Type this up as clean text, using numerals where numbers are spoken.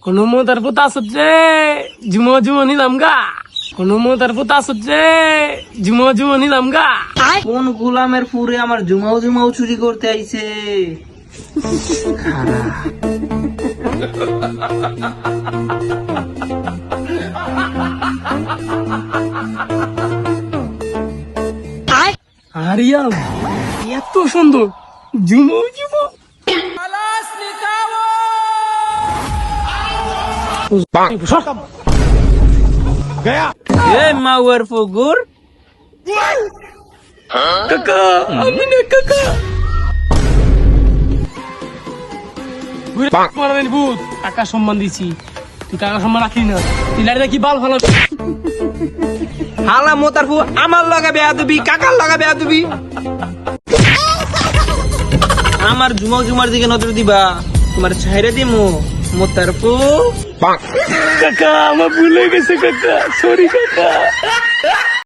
কোনো মতার পুত আসত রে ঝুমো ঝুমো নিলাম গা কোনো মতার পুত আসত রে ঝুমো ঝুমো নিলাম গা। কোন গোলামের পুরে আমার জুমাও জুমাও চুরি করতে আইছে। আরিয়াম এত সুন্দর ঝুমো ঝুমো। এ মাওয়ার ফগুর কাকা আমি না কাকা মারাবেন ভূত টাকা সম্মান দিছি তুই টাকা সম্মান রাখি না তুই লাড়ি কি বাল ভালো হালা মোতার ফু আমার লগা বেয়া দিবি কাকার লগা বেয়া দিবি। আমার জুমাও জুমার দিকে নজর দিবা তোমার ছাইরে দিমু মোতার ফু। কাকা আমার ভুলে গেছে কাকা সরি কাকা।